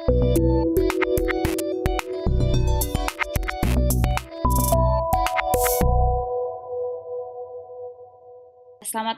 Selamat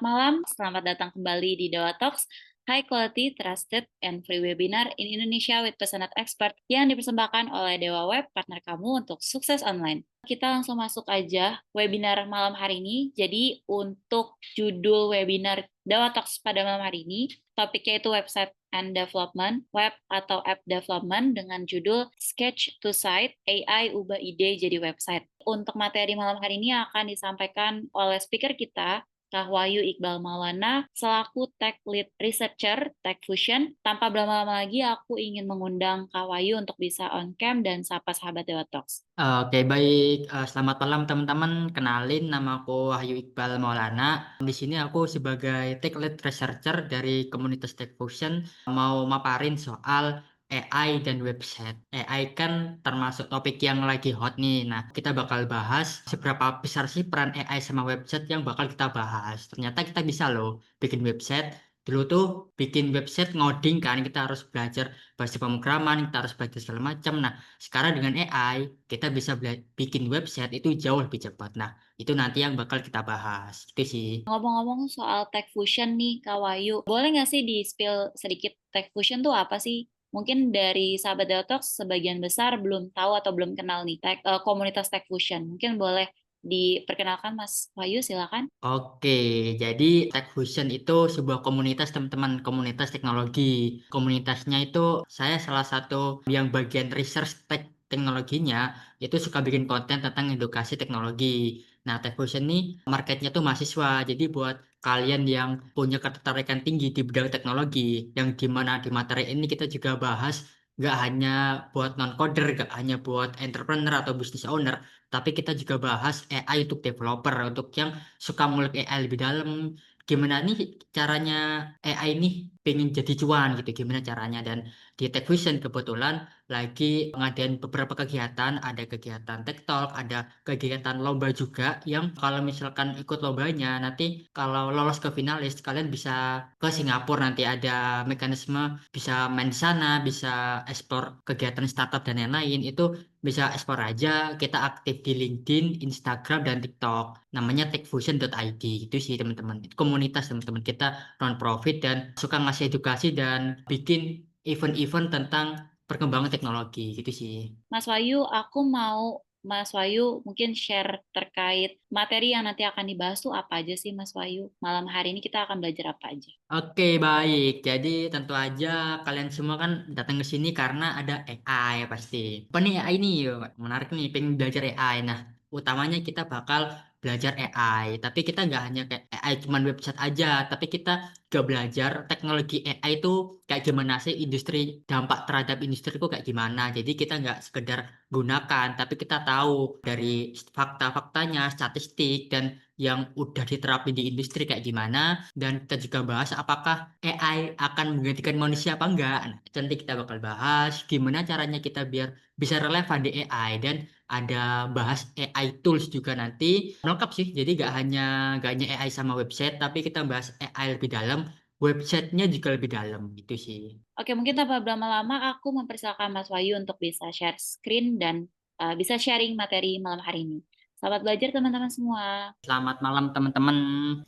malam, selamat datang kembali di Dewa Talks, high quality, trusted, and free webinar in Indonesia with passionate expert yang dipersembahkan oleh Dewa Web, partner kamu untuk sukses online. Kita langsung masuk aja webinar malam hari ini. Jadi untuk judul webinar Dewa Talks pada malam hari ini, topiknya itu website and development, web atau app development dengan judul Sketch to Site, AI ubah ide jadi website. Untuk materi malam hari ini akan disampaikan oleh speaker kita, Kak Wahyu Iqbal Maulana, selaku Tech Lead Researcher Tech Fusion. Tanpa berlama-lama lagi, aku ingin mengundang Kak Wahyu untuk bisa on cam dan sapa sahabat Dewa Talks. Oke, baik. Selamat malam teman-teman. Kenalin, nama aku Wahyu Iqbal Maulana. Di sini aku sebagai Tech Lead Researcher dari komunitas Tech Fusion mau maparin soal AI dan website. AI kan termasuk topik yang lagi hot nih. Nah, kita bakal bahas seberapa besar sih peran AI sama website yang bakal kita bahas. Ternyata kita bisa loh bikin website. Dulu tuh bikin website ngoding kan, kita harus belajar bahasa pemrograman, kita harus belajar segala macam. Nah, sekarang dengan AI, kita bisa bikin website itu jauh lebih cepat. Nah, itu nanti yang bakal kita bahas. Itu sih. Ngomong-ngomong soal Tech Fusion nih, Kak Wahyu, boleh nggak sih di-spill sedikit Tech Fusion tuh apa sih? Mungkin dari sahabat Dewa Talks sebagian besar belum tahu atau belum kenal nih komunitas Tech Fusion. Mungkin boleh diperkenalkan Mas Wahyu, silakan. Oke, jadi Tech Fusion itu sebuah komunitas teman-teman, komunitas teknologi. Komunitasnya itu saya salah satu yang bagian research teknologinya, itu suka bikin konten tentang edukasi teknologi. Nah, Tech Fusion ini marketnya tuh mahasiswa. Jadi buat kalian yang punya ketertarikan tinggi di bidang teknologi, yang dimana di materi ini kita juga bahas nggak hanya buat non-coder, nggak hanya buat entrepreneur atau business owner, tapi kita juga bahas AI untuk developer, untuk yang suka ngulik AI lebih dalam. Gimana nih caranya AI nih pengen jadi cuan gitu, gimana caranya. Dan di Tech Vision kebetulan lagi ngadain beberapa kegiatan, ada kegiatan Tech Talk, ada kegiatan lomba juga, yang kalau misalkan ikut lombanya nanti kalau lolos ke finalis kalian bisa ke Singapura, nanti ada mekanisme bisa main di sana, bisa explore kegiatan startup dan lain-lain. Itu bisa explore aja, kita aktif di LinkedIn, Instagram, dan TikTok. Namanya techfusion.id. Itu sih teman-teman. Itu komunitas teman-teman kita non-profit dan suka ngasih edukasi dan bikin event-event tentang perkembangan teknologi. Gitu sih. Mas Wahyu, aku mau Mas Wahyu mungkin share terkait materi yang nanti akan dibahas tuh apa aja sih Mas Wahyu? Malam hari ini kita akan belajar apa aja? Oke, baik. Jadi tentu aja kalian semua kan datang ke sini karena ada AI pasti. Apa nih AI ini? Yuk, menarik nih, pengen belajar AI. Nah, utamanya kita bakal belajar AI. Tapi kita nggak hanya kayak AI cuman website aja, tapi kita juga belajar teknologi AI itu kayak gimana sih, industri, dampak terhadap industri itu kayak gimana. Jadi kita nggak sekedar gunakan, tapi kita tahu dari fakta-faktanya, statistik, dan yang udah diterapin di industri kayak gimana. Dan kita juga bahas apakah AI akan menggantikan manusia apa enggak. Nah, nanti kita bakal bahas gimana caranya kita biar bisa relevan di AI, dan ada bahas AI tools juga nanti. Lengkap sih, jadi gak hanya AI sama website, tapi kita bahas AI lebih dalam, websitenya juga lebih dalam gitu sih. Oke, mungkin tanpa berlama-lama aku mempersilakan Mas Wahyu untuk bisa share screen dan bisa sharing materi malam hari ini. Selamat belajar teman-teman semua. Selamat malam teman-teman.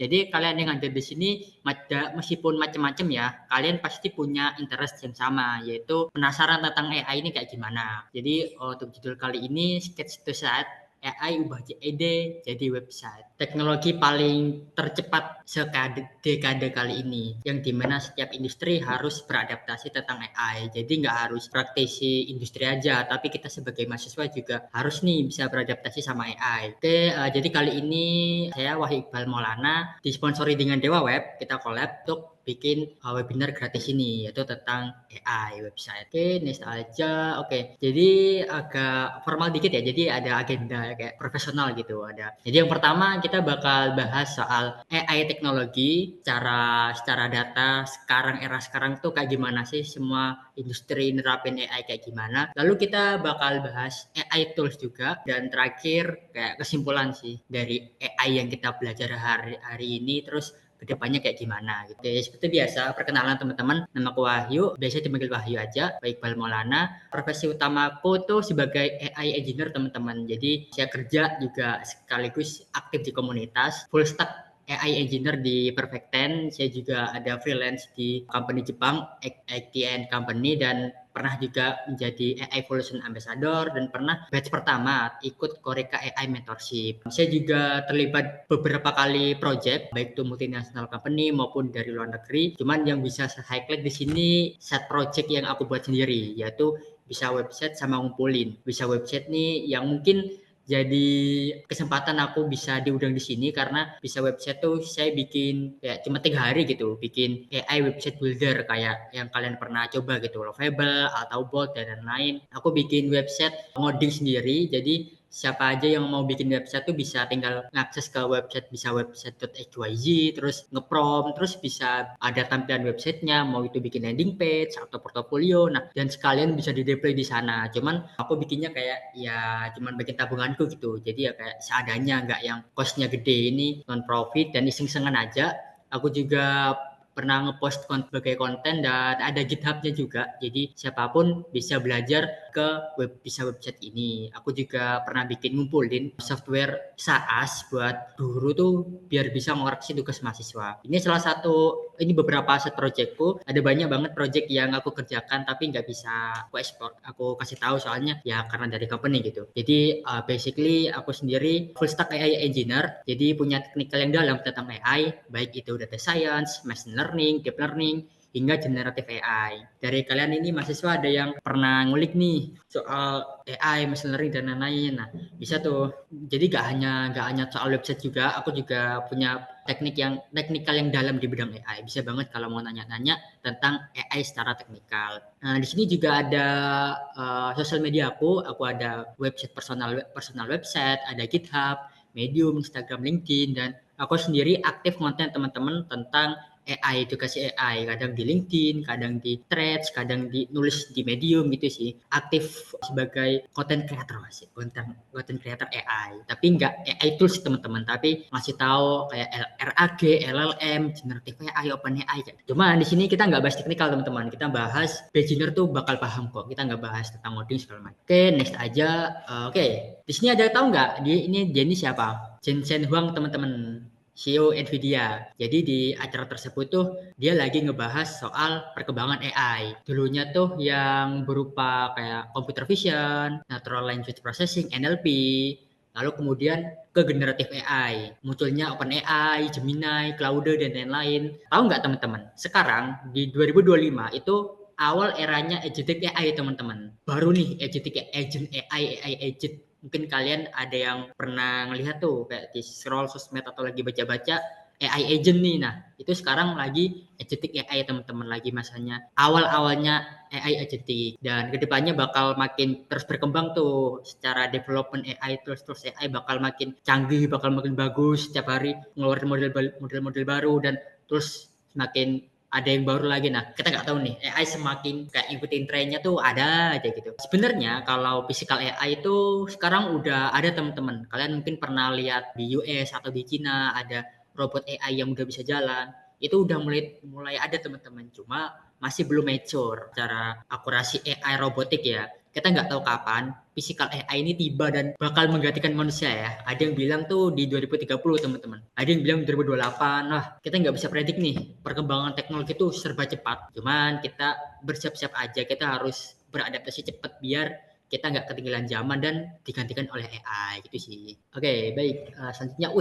Jadi kalian yang ada di sini, meskipun macam-macam ya, kalian pasti punya interest yang sama, yaitu penasaran tentang AI ini kayak gimana. Jadi untuk judul kali ini Sketch to Site, AI ubah ide jadi website. Teknologi paling tercepat dekade kali ini, yang dimana setiap industri harus beradaptasi tentang AI. Jadi nggak harus praktisi industri aja, tapi kita sebagai mahasiswa juga harus nih bisa beradaptasi sama AI. Oke, jadi kali ini saya Wahyu Iqbal Maulana disponsori dengan Dewa Web, kita collab untuk bikin webinar gratis ini, yaitu tentang AI website. Oke, next aja. Oke, jadi agak formal dikit ya. Jadi ada agenda kayak profesional gitu. Jadi yang pertama kita bakal bahas soal AI teknologi, secara data sekarang, era sekarang tuh kayak gimana sih, semua industri nerapin AI kayak gimana. Lalu kita bakal bahas AI tools juga, dan terakhir kayak kesimpulan sih dari AI yang kita belajar hari ini, terus kedepannya kayak gimana gitu. Oke, seperti biasa perkenalan teman-teman, nama aku Wahyu, biasa dipanggil Wahyu aja, Pak Iqbal Maulana. Profesi utamaku tuh sebagai AI engineer teman-teman. Jadi saya kerja juga sekaligus aktif di komunitas, full stack AI engineer di Perfect Ten. Saya juga ada freelance di company Jepang, ATN Company, dan pernah juga menjadi AI Evolution Ambassador dan pernah batch pertama ikut Koreka AI Mentorship. Saya juga terlibat beberapa kali project, baik itu multinational company maupun dari luar negeri. Cuman yang bisa saya highlight di sini set project yang aku buat sendiri, yaitu bisa website sama ngumpulin. Bisa website nih yang mungkin jadi kesempatan aku bisa diundang di sini karena bisa website tuh saya bikin kayak cuma 3 hari gitu, bikin AI website builder kayak yang kalian pernah coba gitu, Lovable atau Bolt dan lain-lain. Aku bikin website ngoding sendiri, jadi siapa aja yang mau bikin website tuh bisa tinggal ngakses ke website, bisa website.xyz, terus ngeprompt, terus bisa ada tampilan websitenya, mau itu bikin landing page atau portofolio. Nah, dan sekalian bisa di display di sana. Cuman aku bikinnya kayak ya cuman bikin tabunganku gitu. Jadi ya kayak seadanya, nggak yang costnya gede, ini non profit dan iseng-isengan aja. Aku juga pernah ngepost sebagai konten dan ada GitHub-nya juga. Jadi siapapun bisa belajar ke bisa website ini. Aku juga pernah bikin ngumpulin software SaaS buat guru tuh biar bisa ngoreksi tugas mahasiswa. Ini salah satu, ini beberapa set projectku. Ada banyak banget project yang aku kerjakan tapi nggak bisa aku ekspor. Aku kasih tahu soalnya ya karena dari company gitu. Jadi basically aku sendiri full stack AI engineer. Jadi punya teknikal yang dalam tentang AI, baik itu data science, machine learning, deep learning, hingga generative AI. Dari kalian ini mahasiswa ada yang pernah ngulik nih soal AI, machine learning dan lain-lain. Nah, bisa tuh. Jadi gak hanya soal website juga, aku juga punya teknikal yang dalam di bidang AI. Bisa banget kalau mau nanya-nanya tentang AI secara teknikal. Nah, di sini juga ada sosial media aku ada website personal website, ada GitHub, Medium, Instagram, LinkedIn, dan aku sendiri aktif konten teman-teman tentang AI, edukasi AI, kadang di LinkedIn, kadang di Threads, kadang di nulis di Medium gitu sih. Aktif sebagai content creator sih, content creator AI. Tapi enggak AI tools teman-teman, tapi ngasih tahu kayak RAG, LLM, generative AI, open AI. Cuma di sini kita nggak bahas teknikal teman-teman, kita bahas beginner tuh bakal paham kok. Kita nggak bahas tentang coding segala macam. Oke, next aja. Oke, di sini ada tahu nggak? Ini Jenny siapa? Jensen Huang teman-teman. CEO Nvidia. Jadi di acara tersebut tuh dia lagi ngebahas soal perkembangan AI. Dulunya tuh yang berupa kayak computer vision, natural language processing, NLP, lalu kemudian ke generatif AI. Munculnya OpenAI, Gemini, Claude, dan lain-lain. Tahu nggak teman-teman? Sekarang di 2025 itu awal eranya agentic AI teman-teman. Baru nih agentic agent AI agent. Mungkin kalian ada yang pernah ngelihat tuh kayak di scroll sosmed atau lagi baca-baca AI agent nih. Nah, itu sekarang lagi agentic AI teman-teman, lagi masanya awal-awalnya AI agentic, dan kedepannya bakal makin terus berkembang tuh secara development AI, terus AI bakal makin canggih, bakal makin bagus, setiap hari ngeluarin model-model baru, dan terus semakin ada yang baru lagi. Nah, kita nggak tahu nih AI semakin kayak ikutin trennya tuh ada aja gitu. Sebenarnya kalau physical AI itu sekarang udah ada teman-teman. Kalian mungkin pernah lihat di US atau di Cina ada robot AI yang udah bisa jalan. Itu udah mulai ada teman-teman. Cuma masih belum mature secara akurasi AI robotik ya. Kita nggak tahu kapan physical AI ini tiba dan bakal menggantikan manusia ya. Ada yang bilang tuh di 2030 teman-teman. Ada yang bilang 2028. Wah, kita nggak bisa predik nih. Perkembangan teknologi itu serba cepat. Cuman kita bersiap-siap aja. Kita harus beradaptasi cepat biar kita nggak ketinggalan zaman dan digantikan oleh AI gitu sih. Oke, baik. Selanjutnya,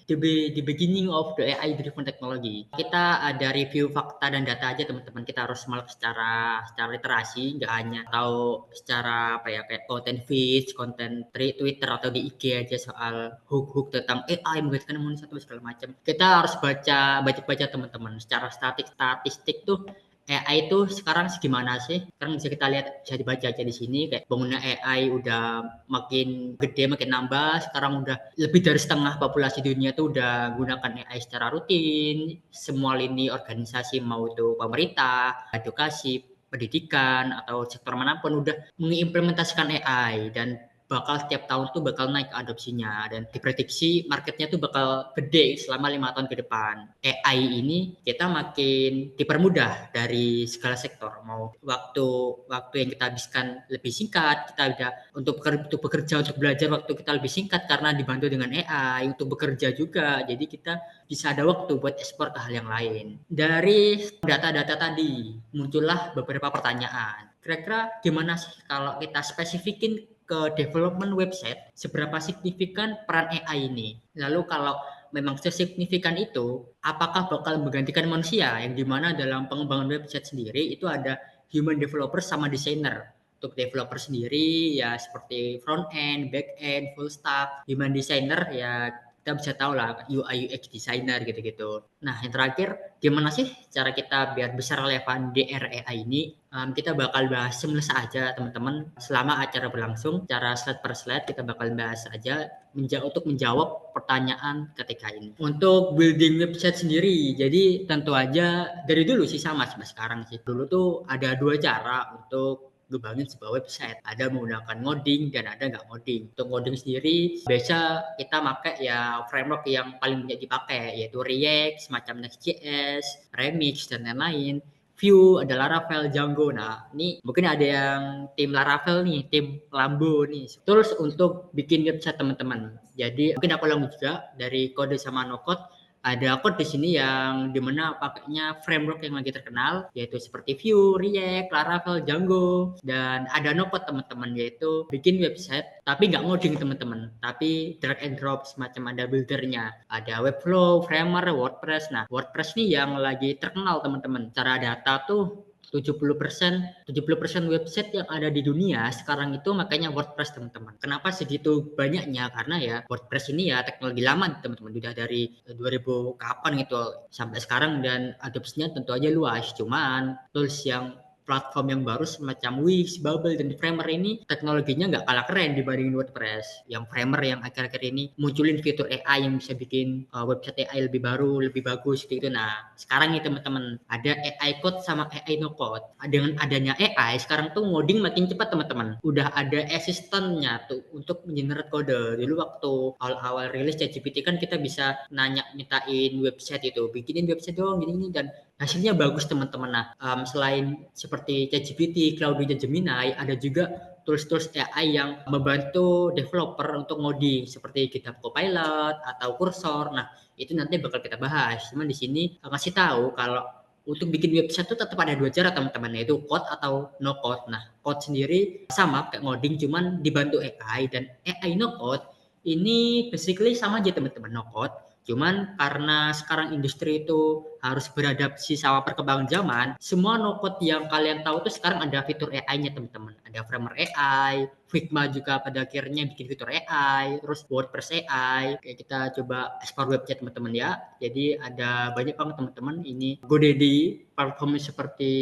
the beginning of the AI driven technology. Kita ada review fakta dan data aja teman-teman. Kita harus melek secara literasi, nggak hanya tahu secara apa ya kayak konten feed, konten Twitter atau di IG aja soal hook tentang AI menggantikan manusia atau segala macam. Kita harus baca teman-teman. Secara statistik tuh AI itu sekarang segimana sih? Sekarang bisa kita lihat, bisa dibaca aja di sini kayak pengguna AI udah makin gede, makin nambah. Sekarang udah lebih dari setengah populasi dunia tuh udah gunakan AI secara rutin. Semua lini organisasi mau itu pemerintah, edukasi, pendidikan atau sektor manapun udah mengimplementasikan AI, dan bakal setiap tahun tuh bakal naik adopsinya dan diprediksi marketnya tuh bakal gede selama 5 tahun ke depan. AI ini kita makin dipermudah dari segala sektor. Mau waktu yang kita habiskan lebih singkat, kita udah untuk bekerja untuk belajar waktu kita lebih singkat karena dibantu dengan AI, untuk bekerja juga. Jadi kita bisa ada waktu buat ekspor ke hal yang lain. Dari data-data tadi muncullah beberapa pertanyaan. Kira-kira gimana sih kalau kita spesifikin ke development website, seberapa signifikan peran AI ini? Lalu kalau memang sesignifikan itu, apakah bakal menggantikan manusia? Yang dimana dalam pengembangan website sendiri itu ada human developer sama designer. Untuk developer sendiri ya seperti front end, back end, full stack. Human designer ya kita bisa tahu lah UI UX designer gitu-gitu. Nah yang terakhir, gimana sih cara kita biar bisa relevan di era AI ini? Kita bakal bahas seamless aja teman-teman selama acara berlangsung. Cara slide per slide kita bakal bahas aja untuk menjawab pertanyaan ketika ini. Untuk building website sendiri, jadi tentu aja dari dulu sih sama sekarang sih. Dulu tuh ada dua cara untuk ngebangun sebuah website. Ada menggunakan ngoding dan ada nggak ngoding. Untuk ngoding sendiri biasa kita pakai ya framework yang paling banyak dipakai yaitu React, semacam Next.js, Remix dan lain-lain. Vue, ada Laravel, Django. Nah, ini mungkin ada yang tim Laravel nih, tim Lambo nih. Terus untuk bikin website teman-teman. Jadi mungkin aku ulang juga dari kode sama no code. Ada code di sini yang dimana pakainya framework yang lagi terkenal yaitu seperti Vue, React, Laravel, Django dan ada no code teman-teman yaitu bikin website tapi nggak ngoding teman-teman tapi drag and drop semacam ada buildernya ada Webflow, Framer, WordPress. Nah WordPress nih yang lagi terkenal teman-teman secara data tuh 70% website yang ada di dunia sekarang itu makanya WordPress teman-teman. Kenapa segitu banyaknya? Karena ya WordPress ini ya teknologi lama teman-teman. Udah dari 2000 kapan gitu sampai sekarang dan adopsinya tentu aja luas. Cuman tools yang platform yang baru semacam Wix, Bubble, dan Framer ini teknologinya nggak kalah keren dibandingin WordPress. Yang Framer yang akhir-akhir ini munculin fitur AI yang bisa bikin website AI lebih baru, lebih bagus gitu. Nah, sekarang nih teman-teman, ada AI code sama AI no code. Dengan adanya AI, sekarang tuh ngoding makin cepat teman-teman. Udah ada asistennya tuh untuk generate kode. Dulu waktu awal-awal rilis ChatGPT kan kita bisa mintain website itu, bikinin website dong gini-gini dan hasilnya bagus teman-teman. Nah, selain seperti ChatGPT, Claude dan Gemini, ada juga tools-tools AI yang membantu developer untuk ngoding seperti GitHub Copilot atau Cursor. Nah, itu nanti bakal kita bahas. Cuman di sini ngasih tahu kalau untuk bikin website itu tetap ada dua cara teman-teman yaitu code atau no code. Nah, code sendiri sama kayak ngoding cuman dibantu AI dan AI no code ini basically sama aja teman-teman no code. Cuman karena sekarang industri itu harus beradaptasi sama perkembangan zaman, semua no code yang kalian tahu tuh sekarang ada fitur AI-nya teman-teman. Ada Framer AI, Figma juga pada akhirnya bikin fitur AI, terus WordPress AI. Kayak kita coba explore website teman-teman ya. Jadi ada banyak banget teman-teman ini GoDaddy platform seperti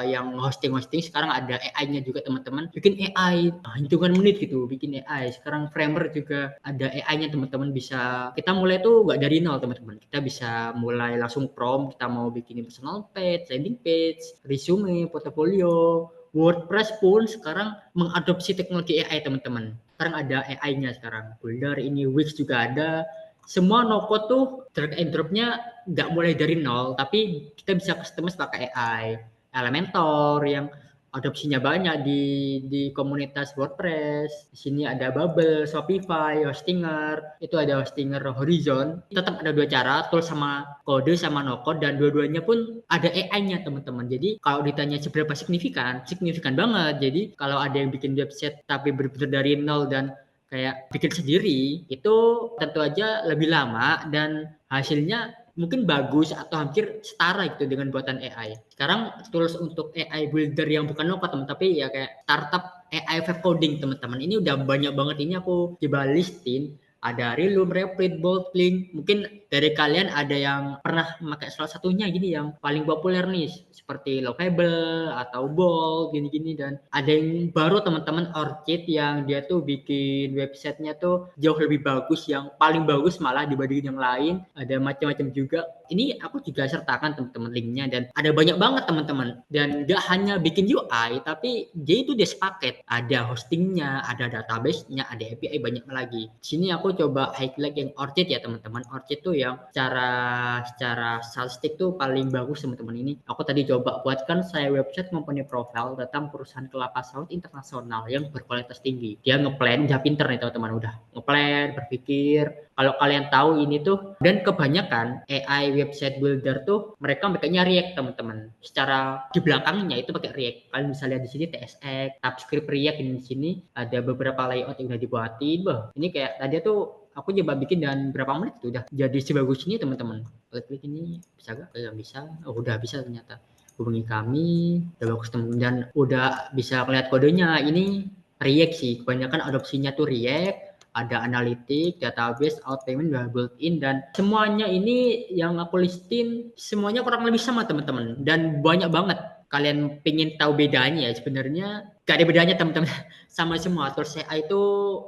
yang hosting sekarang ada AI-nya juga teman-teman. Bikin AI hitungan menit gitu, bikin AI. Sekarang Framer juga ada AI-nya teman-teman bisa. Kita mulai tuh nggak dari nol teman-teman. Kita bisa mulai langsung prompt, kita mau bikin personal page, landing page, resume, portfolio, WordPress pun sekarang mengadopsi teknologi AI teman-teman. Sekarang ada AI-nya sekarang. Builder ini Wix juga ada. Semua no code tuh drag and drop-nya nggak mulai dari nol, tapi kita bisa customize pakai AI. Elementor yang adopsinya banyak di komunitas WordPress. Di sini ada Bubble, Shopify, Hostinger. Itu ada Hostinger Horizon. Tetap ada dua cara, tool sama kode sama no code dan dua-duanya pun ada AI-nya teman-teman. Jadi kalau ditanya seberapa signifikan, signifikan banget. Jadi kalau ada yang bikin website tapi benar-benar dari nol dan kayak bikin sendiri itu tentu aja lebih lama dan hasilnya mungkin bagus atau hampir setara gitu dengan buatan AI. Sekarang tools untuk AI builder yang bukan no code teman, tapi ya kayak startup AI web coding teman-teman. Ini udah banyak banget ini aku coba listin. Ada Relum, Replit, Boldlink. Mungkin dari kalian ada yang pernah memakai salah satunya gini yang paling populer nih seperti Lovable atau Bold gini-gini, dan ada yang baru teman-teman Orchid yang dia tuh bikin websitenya tuh jauh lebih bagus, yang paling bagus malah dibandingin yang lain. Ada macam-macam juga. Ini aku juga sertakan teman-teman linknya, dan ada banyak banget teman-teman, dan gak hanya bikin UI tapi dia itu dia sepaket, ada hostingnya, ada database-nya, ada API, banyak lagi. Sini aku coba highlight yang Orchid ya teman-teman. Orchid tuh yang secara statistik tuh paling bagus teman-teman. Ini aku tadi coba buatkan saya website mempunyai profil tentang perusahaan kelapa sawit internasional yang berkualitas tinggi. Dia ngeplan, dia pinter nih teman-teman, udah ngeplan, berpikir. Kalau kalian tahu ini tuh, dan kebanyakan AI website builder tuh mereka pakainya React teman-teman. Secara di belakangnya itu pakai React. Kalian bisa lihat di sini TSX, TypeScript, React. Ini di sini ada beberapa layout yang udah dibuatin. Bah, ini kayak tadi tuh aku coba bikin dan berapa menit tuh udah jadi sebagus ini teman-teman. Klik ini bisa gak? Nggak bisa. Oh, udah bisa ternyata. Hubungi kami, udah bagus teman, dan udah bisa lihat kodenya. Ini React sih, kebanyakan adopsinya tuh React. Ada analitik, database, out payment udah built in, dan semuanya ini yang aku listin semuanya kurang lebih sama teman-teman, dan banyak banget. Kalian pengen tahu bedanya ya, sebenarnya gak ada bedanya teman-teman. Sama semua tools AI itu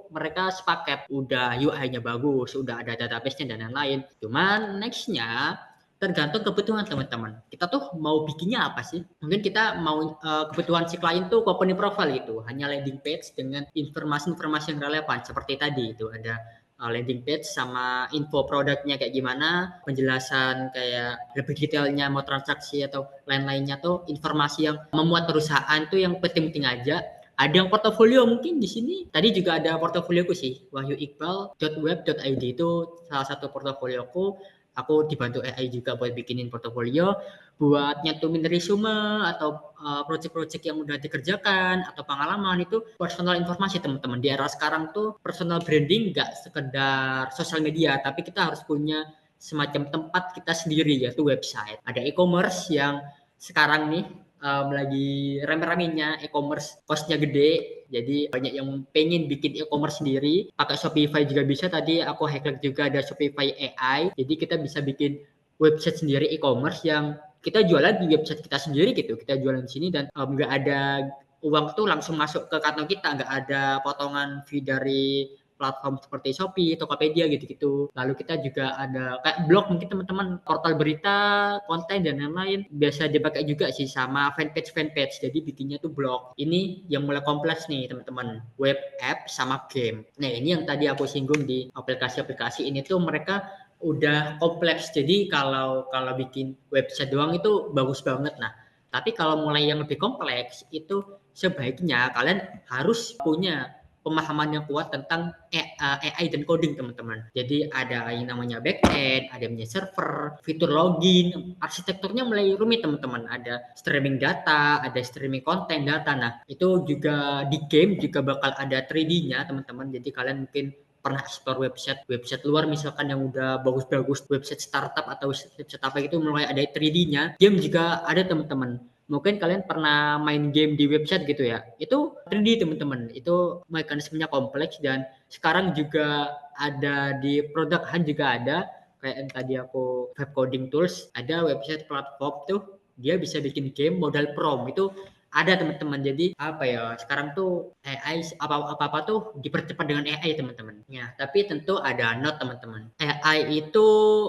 mereka sepaket, udah UI-nya bagus, udah ada database-nya dan lain-lain. Cuman nextnya tergantung kebutuhan teman-teman. Kita tuh mau bikinnya apa sih? Mungkin kita mau kebutuhan si klien tuh company profile gitu, hanya landing page dengan informasi-informasi yang relevan seperti tadi itu ada landing page sama info produknya kayak gimana, penjelasan kayak lebih detailnya mau transaksi atau lain-lainnya tuh informasi yang memuat perusahaan tuh yang penting-penting aja. Ada yang portofolio mungkin di sini. Tadi juga ada portofolioku sih, wahyuiqbal.web.id itu salah satu portofolioku. Aku dibantu AI juga buat bikinin portofolio, buat nyantumin resume atau project-project yang udah dikerjakan atau pengalaman. Itu personal informasi teman-teman. Di era sekarang tuh personal branding nggak sekedar sosial media, tapi kita harus punya semacam tempat kita sendiri, yaitu website. Ada e-commerce yang sekarang nih lagi rame-ramenya e-commerce, costnya gede, jadi banyak yang pengen bikin e-commerce sendiri. Pakai Shopify juga bisa. Tadi aku hack juga ada Shopify AI, jadi kita bisa bikin website sendiri e-commerce yang kita jualan di website kita sendiri gitu. Kita jualan di sini, dan nggak ada uang tuh langsung masuk ke kantong kita, nggak ada potongan fee dari platform seperti Shopee, Tokopedia gitu-gitu. Lalu kita juga ada kayak blog, mungkin teman-teman portal berita, konten dan lain-lain biasa dipakai juga sih, sama fanpage. Jadi bikinnya tuh blog. Ini yang mulai kompleks nih teman-teman, web, app sama game. Nah, ini yang tadi aku singgung di aplikasi-aplikasi ini tuh mereka udah kompleks. Jadi kalau bikin website doang itu bagus banget. Nah, tapi kalau mulai yang lebih kompleks itu sebaiknya kalian harus punya pemahaman yang kuat tentang AI dan coding teman-teman. Jadi ada yang namanya backend, ada yang namanya server, fitur login, arsitekturnya mulai rumit teman-teman. Ada streaming data, ada streaming konten data. Nah, itu juga di game juga bakal ada 3D-nya teman-teman. Jadi kalian mungkin pernah explore website luar misalkan yang udah bagus-bagus, website startup atau website apa itu mulai ada 3D-nya. Game juga ada teman-teman. Mungkin kalian pernah main game di website gitu ya, itu 3D teman-teman, itu mekanismenya kompleks, dan sekarang juga ada di produk Hunt juga ada, kayak yang tadi aku web coding tools, ada website platform tuh dia bisa bikin game modal prom, itu ada teman-teman. Jadi apa ya, sekarang tuh AI apa-apa tuh dipercepat dengan AI teman-teman. Ya, tapi tentu ada not teman-teman. AI itu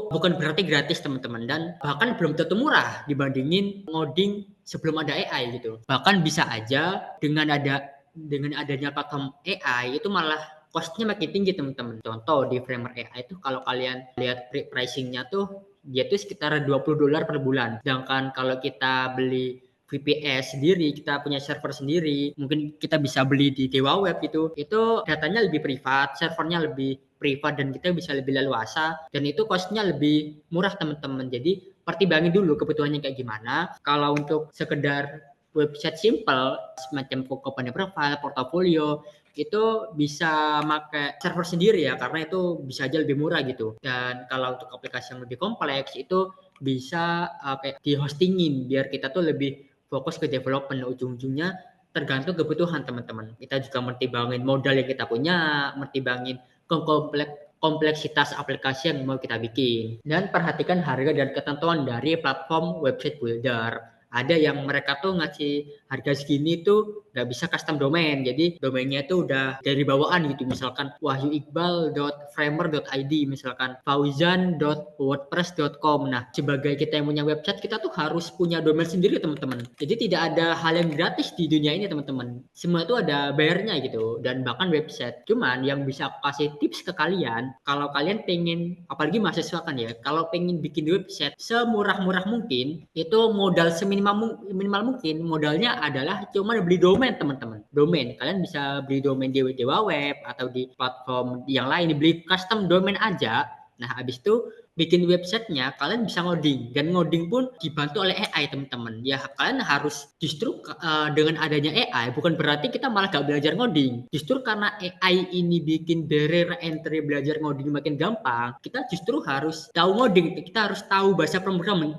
bukan berarti gratis teman-teman, dan bahkan belum tentu murah dibandingin ngoding sebelum ada AI gitu. Bahkan bisa aja dengan adanya platform AI itu malah costnya makin tinggi teman-teman. Contoh di Framer AI itu kalau kalian lihat pricingnya tuh dia tuh sekitar $20 per bulan. Sedangkan kalau kita beli VPS sendiri, kita punya server sendiri, mungkin kita bisa beli di Dewa Web itu datanya lebih privat, servernya lebih privat, dan kita bisa lebih leluasa, dan itu costnya lebih murah teman-teman. Jadi pertimbangin dulu kebutuhannya kayak gimana. Kalau untuk sekedar website simple semacam company profile, portofolio, itu bisa pakai server sendiri ya, karena itu bisa aja lebih murah gitu. Dan kalau untuk aplikasi yang lebih kompleks itu bisa kayak di hostingin biar kita tuh lebih fokus ke development. Ujung-ujungnya tergantung kebutuhan teman-teman. Kita juga mertimbangin modal yang kita punya, mertimbangin kompleksitas aplikasi yang mau kita bikin. Dan perhatikan harga dan ketentuan dari platform website builder. Ada yang mereka tuh ngasih harga segini tuh nggak bisa custom domain. Jadi domainnya itu udah dari bawaan gitu. Misalkan wahyuiqbal.framer.id, misalkan fauzan.wordpress.com. Nah, sebagai kita yang punya website, kita tuh harus punya domain sendiri, teman-teman. Jadi tidak ada hal yang gratis di dunia ini, teman-teman. Semua itu ada bayarnya gitu. Dan bahkan website. Cuman yang bisa aku kasih tips ke kalian, kalau kalian pengen, apalagi mahasiswa kan ya, kalau pengen bikin website semurah-murah mungkin, itu modal minimal mungkin, modalnya adalah cuma beli domain, teman-teman. Domain, kalian bisa beli domain di Dewa Web atau di platform yang lain, beli custom domain aja. Nah, habis itu bikin websitenya, kalian bisa ngoding, dan ngoding pun dibantu oleh AI, teman-teman. Ya, kalian harus justru dengan adanya AI bukan berarti kita malah gak belajar ngoding. Justru karena AI ini bikin barrier entry belajar ngoding makin gampang, kita justru harus tahu ngoding, kita harus tahu bahasa pemrograman,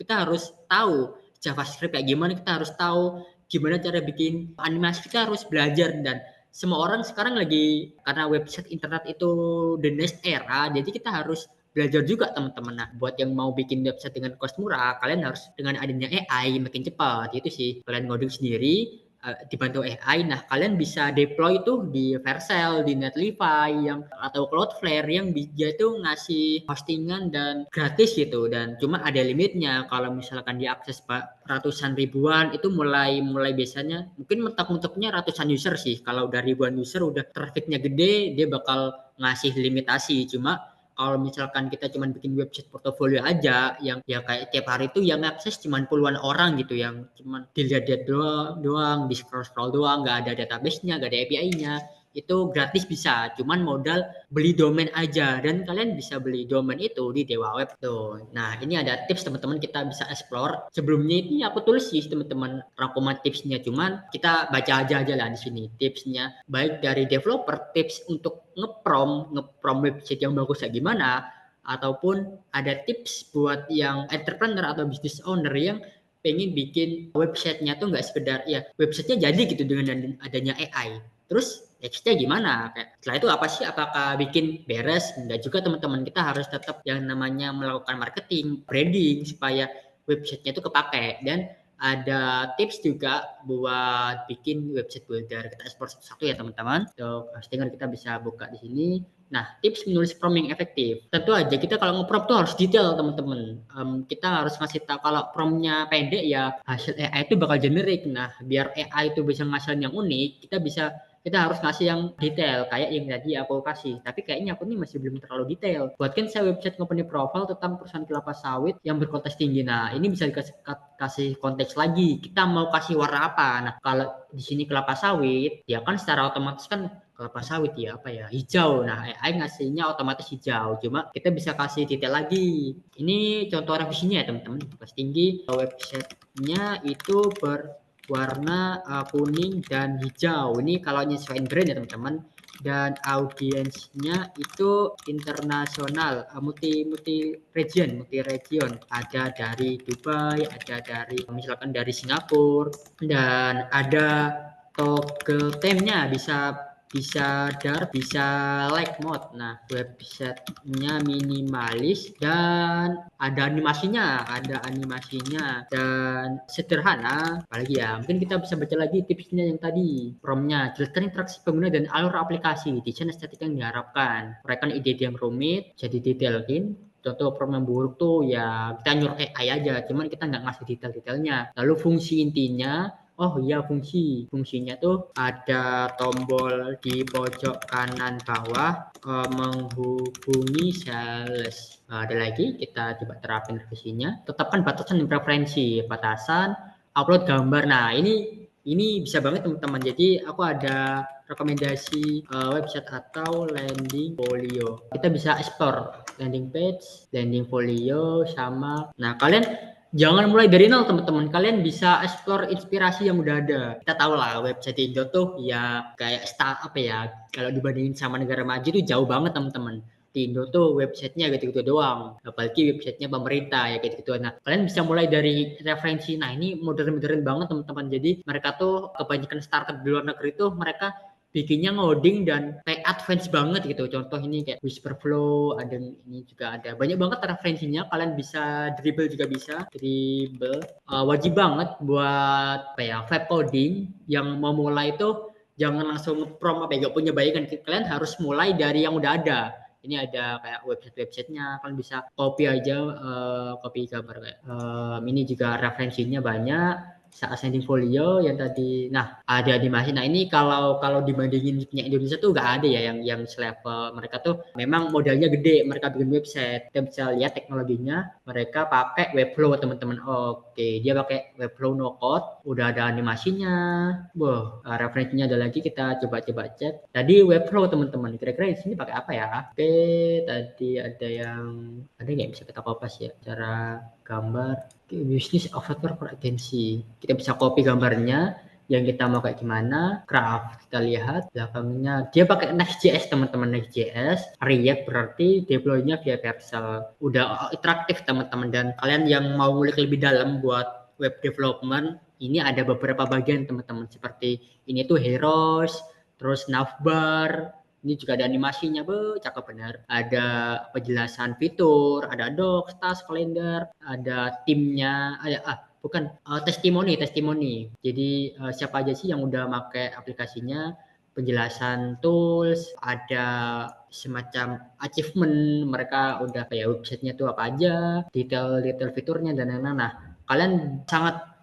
kita harus tahu JavaScript kayak gimana, kita harus tahu gimana cara bikin animasi, kita harus belajar. Dan semua orang sekarang lagi, karena website internet itu the next era, jadi kita harus belajar juga, teman-teman. Nah, buat yang mau bikin website dengan cost murah, kalian harus dengan adanya AI makin cepat. Itu sih, kalian ngoding sendiri dibantu AI. Nah, kalian bisa deploy itu di Vercel, di Netlify yang atau Cloudflare yang dia itu ngasih hostingan dan gratis gitu, dan cuma ada limitnya. Kalau misalkan diakses ratusan ribuan itu mulai biasanya mungkin mentok-mentoknya ratusan user sih. Kalau dari ribuan user udah trafficnya gede, dia bakal ngasih limitasi. Cuma kalau misalkan kita cuma bikin website portofolio aja yang ya kayak tiap hari itu yang akses cuma puluhan orang gitu, yang cuma dilihat doang, di scroll doang, nggak ada database-nya, nggak ada API-nya, itu gratis bisa, cuman modal beli domain aja. Dan kalian bisa beli domain itu di Dewa Web tuh. Nah, ini ada tips, teman-teman, kita bisa explore. Sebelumnya ini aku tulis sih, teman-teman, rangkuman tipsnya, cuman kita baca aja lah di sini tipsnya, baik dari developer, tips untuk ngeprom website yang bagus kayak gimana, ataupun ada tips buat yang entrepreneur atau business owner yang pengen bikin websitenya tuh nggak sekedar ya websitenya jadi gitu dengan adanya AI. Terus nextnya gimana? Kayak setelah itu apa sih? Apakah bikin beres? Enggak juga, teman-teman. Kita harus tetap yang namanya melakukan marketing, branding supaya websitenya itu kepake. Dan ada tips juga buat bikin website builder. Kita explore satu-satu ya, teman-teman. So, hostingan kita bisa buka di sini. Nah, tips menulis prompt yang efektif. Tentu aja kita kalau nge-prompt tuh harus detail, teman-teman. Kita harus ngasih tahu kalau promptnya pendek ya hasil AI itu bakal generik. Nah, biar AI itu bisa ngasilin yang unik, kita harus ngasih yang detail kayak yang tadi aku kasih. Tapi kayaknya aku ini masih belum terlalu detail. Buatkan saya website company profile tentang perusahaan kelapa sawit yang berkualitas tinggi. Nah, ini bisa dikasih konteks lagi. Kita mau kasih warna apa? Nah, kalau di sini kelapa sawit, ya kan secara otomatis kan kelapa sawit ya apa ya, hijau. Nah, AI ngasihnya otomatis hijau, cuma kita bisa kasih detail lagi. Ini contoh revisinya ya, teman-teman. Pas tinggi websitenya itu berwarna kuning dan hijau. Ini kalau nyesuaiin brand ya, teman-teman. Dan audiensnya itu internasional, multi region, ada dari Dubai, ada dari misalkan dari Singapura, dan ada toggle theme-nya, bisa dark, bisa light mode. Nah, websitenya minimalis dan ada animasinya dan sederhana. Apalagi ya, mungkin kita bisa baca lagi tipsnya yang tadi. Promnya, jelaskan interaksi pengguna dan alur aplikasi, desain estetik yang diharapkan, uraikan ide-ide yang rumit, jadi detailin. Contoh prompt yang buruk tuh ya kita nyuruh AI aja, cuman kita nggak ngasih detail-detailnya. Lalu fungsi intinya, oh iya, fungsinya tuh ada tombol di pojok kanan bawah menghubungi sales. Ada lagi, kita coba terapin revisinya. Tetapkan batasan dan preferensi. Batasan upload gambar. Nah, ini bisa banget, teman-teman. Jadi aku ada rekomendasi website atau landing folio. Kita bisa explore landing page, landing folio sama. Nah, kalian jangan mulai dari nol, teman-teman. Kalian bisa explore inspirasi yang udah ada. Kita tahu lah website Indo tuh ya kayak apa ya, kalau dibandingin sama negara maju tuh jauh banget, teman-teman. Di Indo tuh websitenya gitu-gitu doang. Apalagi websitenya pemerintah ya gitu-gitu. Nah, kalian bisa mulai dari referensi. Nah, ini modern banget, teman-teman. Jadi mereka tuh kebanyakan startup di luar negeri tuh mereka bikinnya ngoding dan kayak advance banget gitu. Contoh ini kayak Whisperflow, ada ini juga ada. Banyak banget referensinya. Kalian bisa dribble juga bisa. Dribble. Wajib banget buat apa ya, web coding yang mau mulai itu jangan langsung nge-prom apa ya, gak punya bayangan. Kalian harus mulai dari yang udah ada. Ini ada kayak website-websitenya, kalian bisa copy aja, copy gambar kayak ini juga referensinya banyak. Ascending Folio yang tadi, nah ada animasi. Nah ini kalau dibandingin punya Indonesia tuh nggak ada ya yang selevel mereka tuh. Memang modalnya gede, mereka bikin website. Kita bisa lihat teknologinya, mereka pakai Webflow teman-teman. Oke, dia pakai Webflow no code, udah ada animasinya. Wah, referensinya ada lagi, kita coba-coba cek. Tadi Webflow teman-teman, kira-kira di sini pakai apa ya? Oke, tadi ada yang ada nggak bisa kita kopas ya, cara gambar bisnis software for agency. Kita bisa copy gambarnya yang kita mau kayak gimana, craft. Kita lihat belakangnya dia pakai Next.js teman-teman. Next.js React, berarti deploy-nya via Vercel. Udah interaktif teman-teman, dan kalian yang mau ngulik lebih dalam buat web development, ini ada beberapa bagian teman-teman, seperti ini tuh heroes, terus navbar. Ini juga ada animasinya, cakep bener. Ada penjelasan fitur, ada docs, task, kalender, ada timnya, ada bukan testimoni. Jadi siapa aja sih yang udah pakai aplikasinya, penjelasan tools, ada semacam achievement, mereka udah kayak websitenya tuh apa aja, detail fiturnya dan lain-lain. Nah, kalian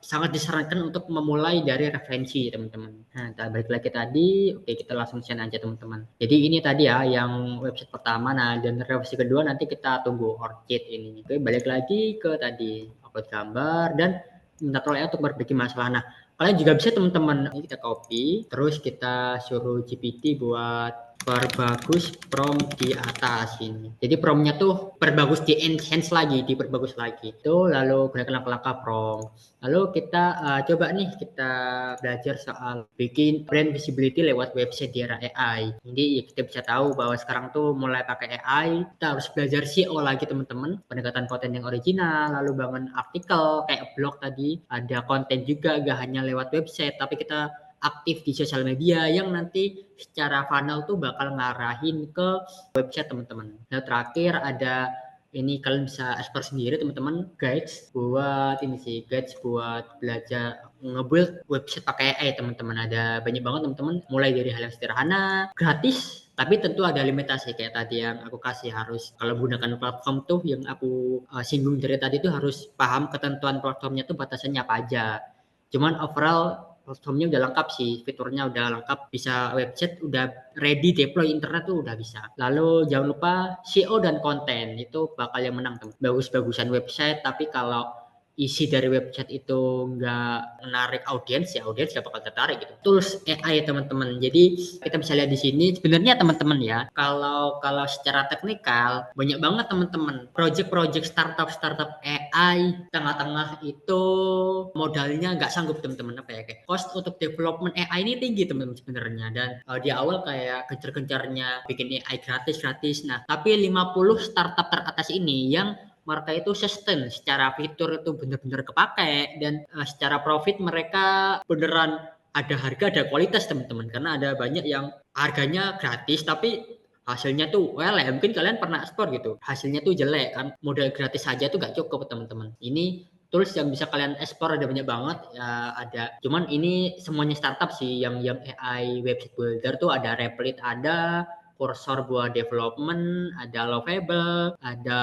sangat disarankan untuk memulai dari referensi teman-teman. Nah, kita balik lagi tadi, oke kita langsung share aja teman-teman. Jadi ini tadi ya yang website pertama. Nah, dan referensi kedua nanti kita tunggu Orchid ini. Oke, balik lagi ke tadi upload gambar dan minta tolong untuk berbagi masalah. Nah, kalian juga bisa teman-teman, ini kita copy, terus kita suruh GPT buat perbagus prompt di atas ini. Jadi promptnya tuh perbagus, di enhance lagi, diperbagus lagi. Itu lalu gunakan langkah-langkah prompt. Lalu kita coba nih kita belajar soal bikin brand visibility lewat website di era AI. Jadi ya kita bisa tahu bahwa sekarang tuh mulai pakai AI, kita harus belajar SEO lagi teman-teman, pendekatan konten yang original, lalu bangun artikel kayak blog tadi, ada konten juga gak hanya lewat website, tapi kita aktif di sosial media yang nanti secara funnel tuh bakal ngarahin ke website teman-teman. Nah terakhir ada ini, kalian bisa explore sendiri teman-teman, guides buat ini sih, guides buat belajar nge-build website pakai AI teman-teman. Ada banyak banget teman-teman, mulai dari hal yang sederhana, gratis, tapi tentu ada limitasi kayak tadi yang aku kasih, harus kalau menggunakan platform tuh yang aku singgung dari tadi tuh harus paham ketentuan platformnya tuh batasannya apa aja. Cuman overall platformnya udah lengkap sih, fiturnya udah lengkap, bisa website udah ready deploy internet tuh udah bisa. Lalu jangan lupa SEO dan konten, itu bakal yang menang teman. Bagus-bagusan website, tapi kalau isi dari website itu nggak menarik audiens, ya audiens nggak bakal tertarik gitu. Tools AI teman-teman. Jadi kita bisa lihat di sini sebenarnya teman-teman ya, kalau secara teknikal banyak banget teman-teman project-project startup AI tengah-tengah itu modalnya nggak sanggup teman-teman, apa ya, kayak cost untuk development AI ini tinggi teman-teman sebenarnya. Dan di awal kayak gencar-gencarnya bikin AI gratis. Nah tapi 50 startup teratas ini yang mereka itu sustain secara fitur itu benar-benar kepake, dan secara profit mereka beneran ada harga ada kualitas teman-teman, karena ada banyak yang harganya gratis tapi hasilnya tuh ya mungkin kalian pernah ekspor gitu, hasilnya tuh jelek kan, modal gratis saja tuh gak cukup teman-teman. Ini tools yang bisa kalian ekspor ada banyak banget ya, ada, cuman ini semuanya startup sih yang AI website builder tuh, ada Replit, ada Cursor buat development, ada Lovable, ada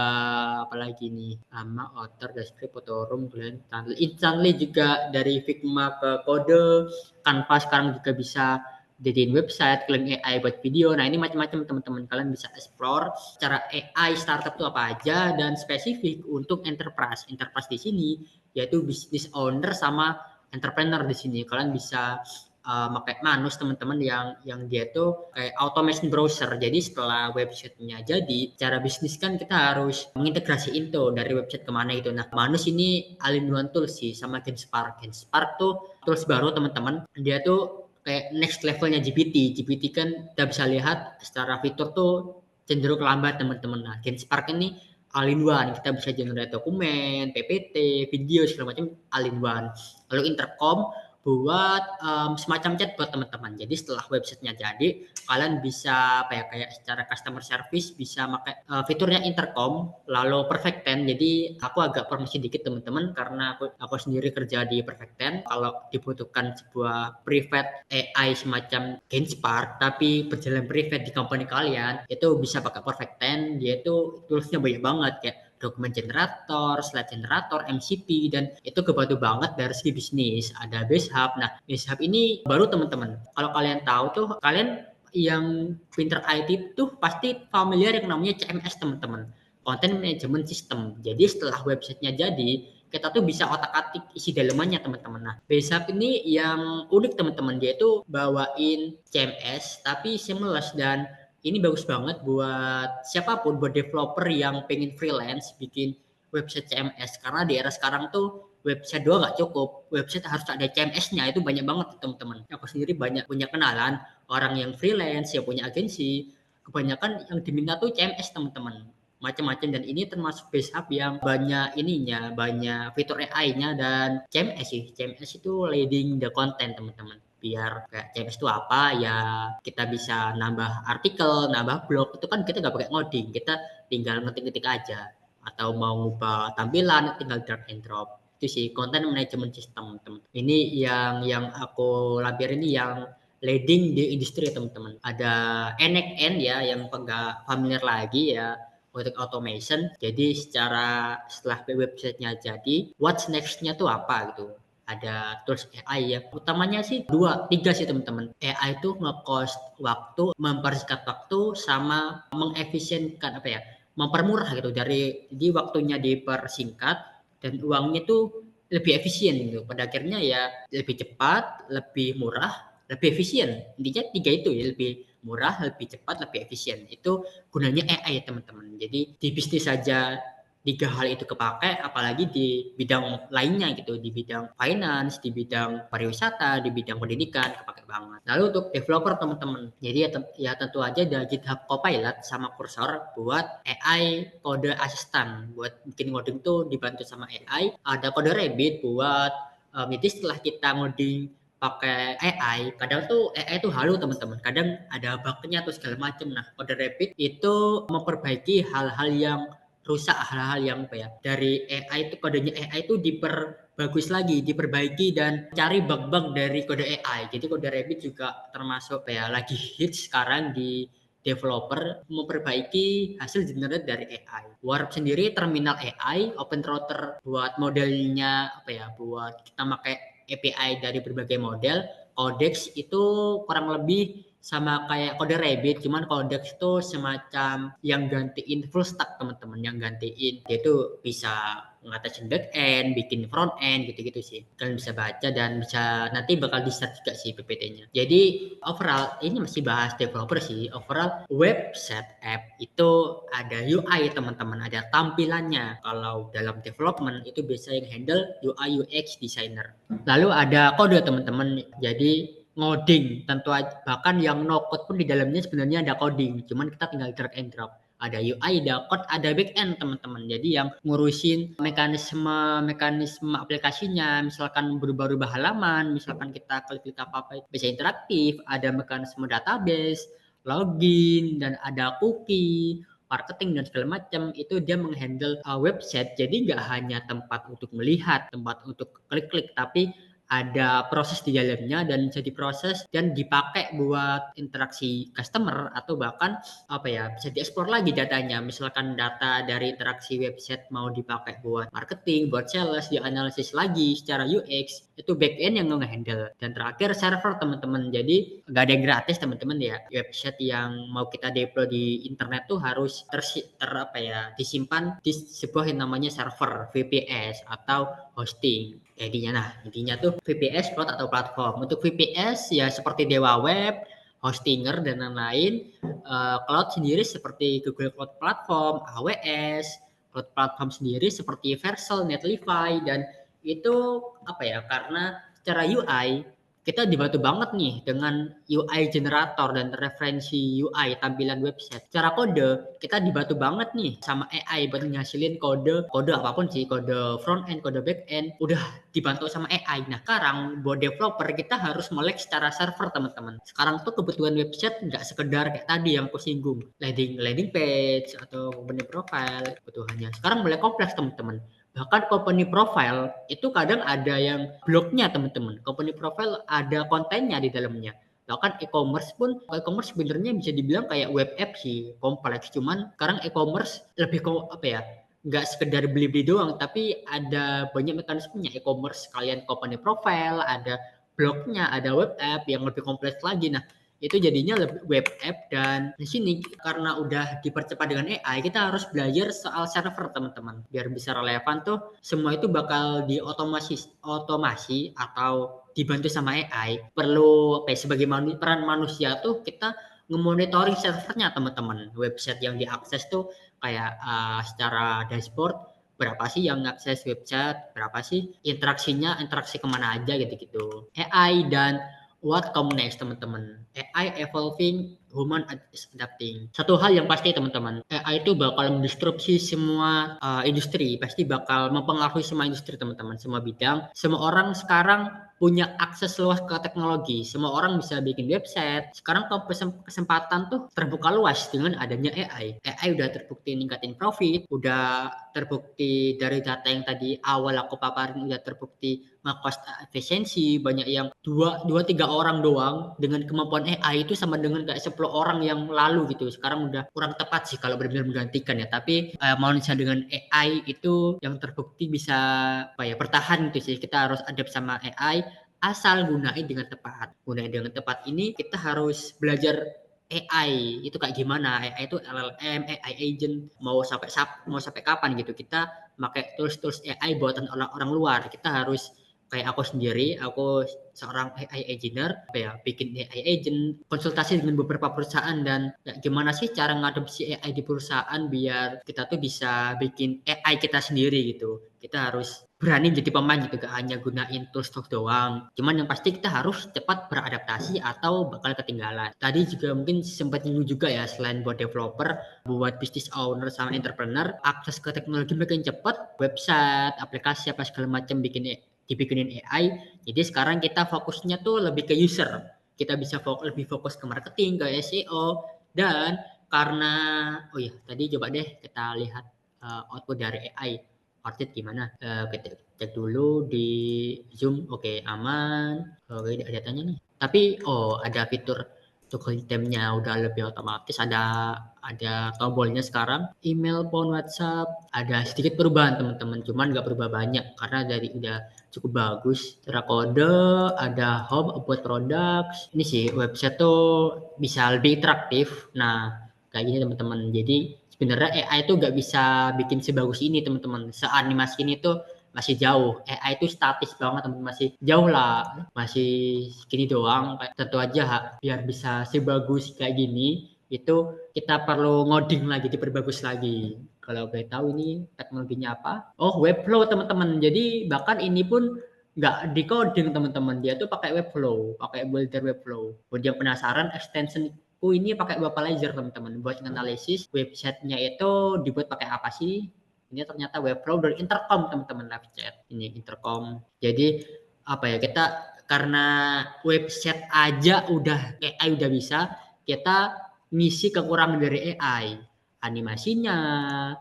apa lagi nih, sama Otter, Descript, Photorum, Blend, Instantly juga dari Figma ke kode, Canva sekarang juga bisa jadiin website, Kling AI buat video. Nah ini macam-macam teman-teman, kalian bisa explore secara AI startup itu apa aja, dan spesifik untuk enterprise di sini yaitu business owner sama entrepreneur. Di sini kalian bisa pakai Manus teman-teman, yang dia tuh kayak automation browser. Jadi setelah websitenya jadi, cara bisnis kan kita harus mengintegrasiin tuh dari website kemana itu. Nah Manus ini all-in-one tools sih, sama Genspark tuh tools baru teman-teman. Dia tuh kayak next levelnya GPT kan kita bisa lihat secara fitur tuh cenderung lambat teman-teman. Nah Genspark ini all-in-one, kita bisa generate dokumen, PPT, video segala macam all-in-one. Lalu intercom buat semacam chatbot teman-teman. Jadi setelah websitenya jadi, kalian bisa apa ya, kayak secara customer service bisa pakai fiturnya intercom, lalu Perfect Ten. Jadi aku agak promosi dikit teman-teman karena aku sendiri kerja di Perfect Ten. Kalau dibutuhkan sebuah private AI semacam Genspark tapi berjalan private di company kalian, itu bisa pakai Perfect Ten. Dia itu toolsnya banyak banget kayak dokumen generator, slide generator, MCP, dan itu kebantu banget dari segi bisnis. Ada Base Hub. Nah, Base Hub ini baru teman-teman. Kalau kalian tahu tuh, kalian yang pinter IT tuh pasti familiar yang namanya CMS teman-teman. Content Management System. Jadi setelah websitenya jadi, kita tuh bisa otak-atik isi dalamannya teman-teman. Nah, Base Hub ini yang unik teman-teman. Dia itu bawain CMS tapi seamless, dan ini bagus banget buat siapapun, buat developer yang pengen freelance bikin website CMS, karena di era sekarang tuh website doang nggak cukup, website harus ada CMS-nya. Itu banyak banget teman-teman. Aku sendiri banyak punya kenalan orang yang freelance, yang punya agensi, kebanyakan yang diminta tuh CMS teman-teman, macam-macam. Dan ini termasuk Base Hub yang banyak ininya, banyak fitur AI-nya. Dan CMS itu leading the content teman-teman. Biar kayak CMS itu apa ya, kita bisa nambah artikel, nambah blog, itu kan kita nggak pakai ngoding, kita tinggal ngetik-ngetik aja. Atau mau ngubah tampilan tinggal drag and drop. Itu sih content management system teman. Ini yang aku lampir ini yang leading di industri teman-teman. Ada NXN ya yang enggak familiar lagi ya untuk automation. Jadi setelah websitenya jadi, what's next-nya tuh apa gitu. Ada tools AI ya. Utamanya sih 2, 3 sih teman-teman. AI itu nge-cost waktu, mempersingkat waktu, sama mengefisienkan apa ya, mempermurah gitu. Jadi waktunya dipersingkat dan uangnya tuh lebih efisien gitu. Pada akhirnya ya lebih cepat, lebih murah, lebih efisien. Intinya 3 itu ya, lebih murah, lebih cepat, lebih efisien. Itu gunanya AI ya teman-teman. Jadi di bisnis saja 3 hal itu kepakai, apalagi di bidang lainnya gitu, di bidang finance, di bidang pariwisata, di bidang pendidikan, kepakai banget. Lalu untuk developer teman-teman, jadi ya tentu aja ada GitHub Copilot sama Cursor buat AI kode asistan. Buat bikin ngoding tuh dibantu sama AI. Ada Kode Rabbit buat jadi setelah kita ngoding pakai AI, kadang tuh AI itu halu teman-teman, kadang ada bugnya atau segala macam. Nah, Kode Rabbit itu memperbaiki hal-hal yang rusak, hal-hal yang apa ya, dari AI itu, kodenya AI itu diperbagus lagi, diperbaiki, dan cari bug-bug dari kode AI. Jadi Kode Rabbit juga termasuk apa ya, lagi hits sekarang di developer memperbaiki hasil generate dari AI. Warp sendiri terminal AI, open router buat modelnya apa ya, buat kita pakai API dari berbagai model. Codex itu kurang lebih sama kayak Kode Rabbit, cuman Codex itu semacam yang gantiin full stack teman-teman, yang gantiin dia itu bisa ngatasin back end, bikin front end, gitu-gitu sih. Kalian bisa baca dan bisa nanti bakal di-search juga sih PPT-nya. Jadi overall ini masih bahas developer sih. Overall website app itu ada UI teman-teman, ada tampilannya. Kalau dalam development itu biasa yang handle UI UX designer. Lalu ada kode teman-teman. Jadi ngoding tentu aja, bahkan yang no code pun di dalamnya sebenarnya ada coding, cuman kita tinggal drag and drop. Ada UI, ada code, ada back end teman-teman. Jadi yang ngurusin mekanisme aplikasinya, misalkan berubah-ubah halaman, misalkan kita klik apa-apa bisa interaktif, ada mekanisme database, login, dan ada cookie, marketing, dan segala macam. Itu dia menghandle website. Jadi nggak hanya tempat untuk melihat, tempat untuk klik-klik, tapi ada proses di dalamnya dan bisa diproses dan dipakai buat interaksi customer, atau bahkan apa ya, bisa dieksplor lagi datanya. Misalkan data dari interaksi website mau dipakai buat marketing, buat sales, dianalisis lagi secara UX, itu back end yang nge-handle. Dan terakhir server teman-teman. Jadi nggak ada yang gratis teman-teman ya. Website yang mau kita deploy di internet tuh harus disimpan di sebuah yang namanya server, VPS atau hosting. Intinya tuh VPS cloud atau platform. Untuk VPS ya seperti Dewa Web, Hostinger, dan lain-lain. Cloud sendiri seperti Google Cloud Platform, AWS. Cloud Platform sendiri seperti Vercel, Netlify, dan itu apa ya, karena secara UI kita dibantu banget nih dengan UI generator dan referensi UI tampilan website. Secara kode, kita dibantu banget nih sama AI buat ngasilin kode apapun sih, kode front end, kode back end, udah dibantu sama AI. Nah, sekarang buat developer kita harus melek secara server, teman-teman. Sekarang tuh kebutuhan website nggak sekedar kayak tadi yang aku singgung, landing page atau company profile kebutuhannya. Sekarang mulai kompleks, teman-teman. Bahkan company profile itu kadang ada yang blognya, teman-teman. Company profile ada kontennya di dalamnya. Bahkan e-commerce sebenarnya bisa dibilang kayak web app sih, kompleks. Cuman sekarang e-commerce lebih ke apa ya? Nggak sekedar beli-beli doang, tapi ada banyak mekanismenya e-commerce. Kalian company profile, ada blognya, ada web app yang lebih kompleks lagi. Nah, itu jadinya lebih web app, dan di sini karena udah dipercepat dengan AI, kita harus belajar soal server, teman-teman, biar bisa relevan tuh. Semua itu bakal otomasi atau dibantu sama AI. Perlu sebagai peran manusia tuh kita nge-monitoring servernya, teman-teman. Website yang diakses tuh kayak secara dashboard, berapa sih yang akses website, berapa sih interaksi kemana aja gitu-gitu. AI dan what come next, teman-teman. AI evolving, human is adapting. Satu hal yang pasti, teman-teman, AI itu bakal mendisrupsi semua industri, pasti bakal mempengaruhi semua industri, teman-teman, semua bidang. Semua orang sekarang punya akses luas ke teknologi. Semua orang bisa bikin website. Sekarang kesempatan tuh terbuka luas dengan adanya AI. AI udah terbukti ningkatin profit, udah terbukti dari data yang tadi awal aku paparin, udah terbukti cost efisiensi. Banyak yang dua tiga orang doang dengan kemampuan AI itu sama dengan kayak 10 orang yang lalu gitu. Sekarang udah kurang tepat sih kalau benar-benar menggantikan ya, tapi manusia dengan AI itu yang terbukti bisa bertahan gitu sih. Kita harus adapt sama AI, asal gunain dengan tepat. Gunain dengan tepat ini kita harus belajar AI itu kayak gimana. AI itu LLM, AI agent, mau sampai kapan gitu kita pakai tools AI buatan orang luar. Kita harus kayak aku seorang AI engineer, bikin AI agent, konsultasi dengan beberapa perusahaan, dan gimana sih cara ngadopsi AI di perusahaan biar kita tuh bisa bikin AI kita sendiri gitu. Kita harus berani jadi pemain gitu, gak hanya gunain tools doang. Cuman yang pasti kita harus cepat beradaptasi atau bakal ketinggalan. Tadi juga mungkin sempat nyinggung juga ya, selain buat developer, buat business owner sama entrepreneur, akses ke teknologi makin cepat, website, aplikasi apa segala macam dibikinin AI. Jadi sekarang kita fokusnya tuh lebih ke user. Kita bisa lebih fokus ke marketing, ke SEO, dan karena tadi coba deh kita lihat output dari AI. Output gimana? Kita cek dulu di Zoom. Oke, aman. Oke, ada tanya nih. Tapi ada fitur untuk itemnya udah lebih otomatis, ada tombolnya sekarang. Email, phone, WhatsApp, ada sedikit perubahan, teman-teman. Cuman nggak berubah banyak karena dari udah cukup bagus. Cara kode, ada home, about products. Ini sih website tuh bisa lebih interaktif. Nah, kayak gini, teman-teman. Jadi sebenarnya AI itu nggak bisa bikin sebagus ini, teman-teman. Seanimasi ini tuh masih jauh. AI itu statis banget, teman-teman. Masih jauh lah, masih segini doang. Tentu aja biar bisa sebagus kayak gini itu kita perlu ngoding lagi, diperbagus lagi. Kalau boleh tahu ini teknologinya apa? Webflow, teman-teman. Jadi bahkan ini pun nggak di coding, teman-teman. Dia tuh pakai Webflow, pakai builder Webflow. Buat yang penasaran, extension ini pakai Webalizer, teman-teman. Buat analisis websitenya itu dibuat pakai apa sih? Ini ternyata Webflow dari Intercom, teman-teman. Live chat ini Intercom. Jadi kita karena website aja udah AI udah bisa, kita ngisi kekurangan dari AI, animasinya,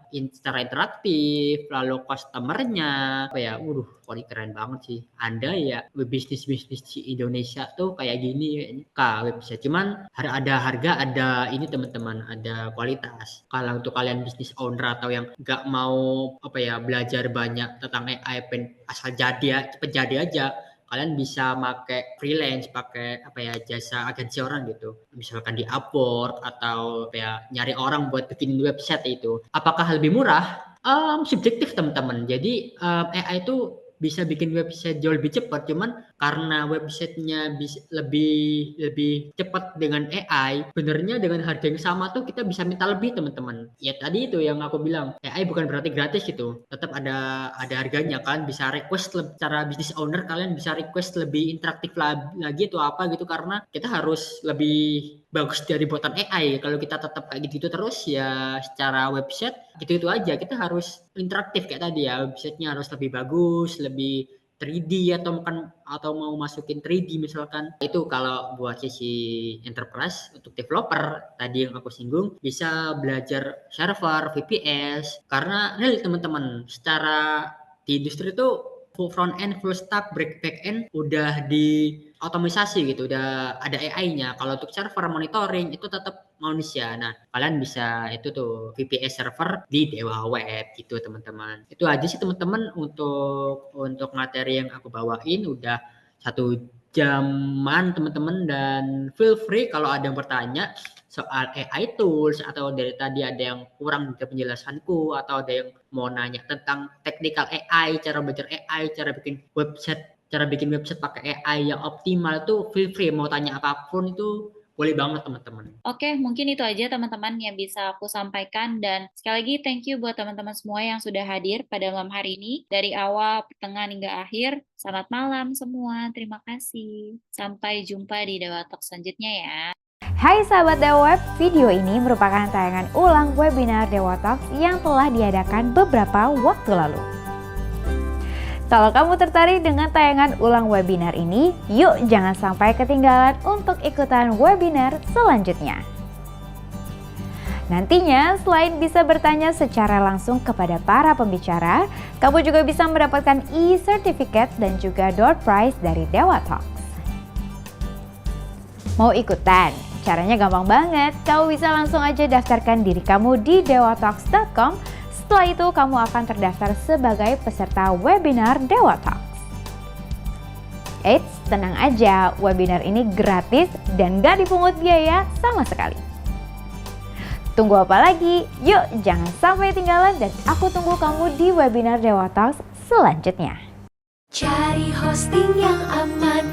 secara interaktif, lalu customernya, ini keren banget sih. Anda ya bisnis di Indonesia tuh kayak gini website. Cuman ada harga, ada ini, teman-teman, ada kualitas. Kalau untuk kalian bisnis owner atau yang nggak mau belajar banyak tentang AI, asal cepet jadi aja, kalian bisa pakai freelance, pakai jasa agensi orang gitu. Misalkan di Upwork atau nyari orang buat bikin website itu. Apakah lebih murah? Subjektif, teman-teman. Jadi AI itu bisa bikin website jauh lebih cepat, cuman karena websitenya lebih lebih cepat dengan AI, benernya dengan harga yang sama tuh kita bisa minta lebih teman-teman. Ya tadi itu yang aku bilang, AI bukan berarti gratis gitu, tetap ada harganya kan, bisa request secara bisnis owner kalian bisa request lebih interaktif lagi atau apa gitu, karena kita harus lebih bagus dari buatan AI. Kalau kita tetap kayak gitu terus ya secara website gitu-gitu aja, kita harus interaktif kayak tadi ya, websitenya harus lebih bagus, lebih 3D atau mau masukin 3D misalkan. Itu kalau buat sisi enterprise. Untuk developer tadi yang aku singgung bisa belajar server, VPS, karena real teman-teman secara di industri itu full front end, full stack, back end udah di otomatisasi gitu, udah ada AI-nya. Kalau untuk server monitoring itu tetap manusia. Nah, kalian bisa itu tuh VPS server di Dewa Web gitu teman-teman. Itu aja sih teman-teman untuk materi yang aku bawain, udah 1 jaman teman-teman, dan feel free kalau ada yang bertanya soal AI tools atau dari tadi ada yang kurang dari penjelasanku atau ada yang mau nanya tentang technical AI, cara belajar AI, cara bikin website pakai AI yang optimal, tuh feel free mau tanya apapun itu boleh banget teman-teman. Oke, mungkin itu aja teman-teman yang bisa aku sampaikan, dan sekali lagi thank you buat teman-teman semua yang sudah hadir pada malam hari ini dari awal, pertengahan hingga akhir. Selamat malam semua, terima kasih. Sampai jumpa di Dewa Talk selanjutnya ya. Hai sahabat Dewa Web, video ini merupakan tayangan ulang webinar Dewa Talks yang telah diadakan beberapa waktu lalu. Kalau kamu tertarik dengan tayangan ulang webinar ini, yuk jangan sampai ketinggalan untuk ikutan webinar selanjutnya. Nantinya, selain bisa bertanya secara langsung kepada para pembicara, kamu juga bisa mendapatkan e-certificate dan juga door prize dari Dewa Talks. Mau ikutan? Caranya gampang banget, kamu bisa langsung aja daftarkan diri kamu di dewatalks.com. Setelah itu kamu akan terdaftar sebagai peserta webinar Dewa Talks. Eits, tenang aja, webinar ini gratis dan gak dipungut biaya sama sekali. Tunggu apa lagi? Yuk jangan sampai ketinggalan dan aku tunggu kamu di webinar Dewa Talks selanjutnya. Cari hosting yang aman,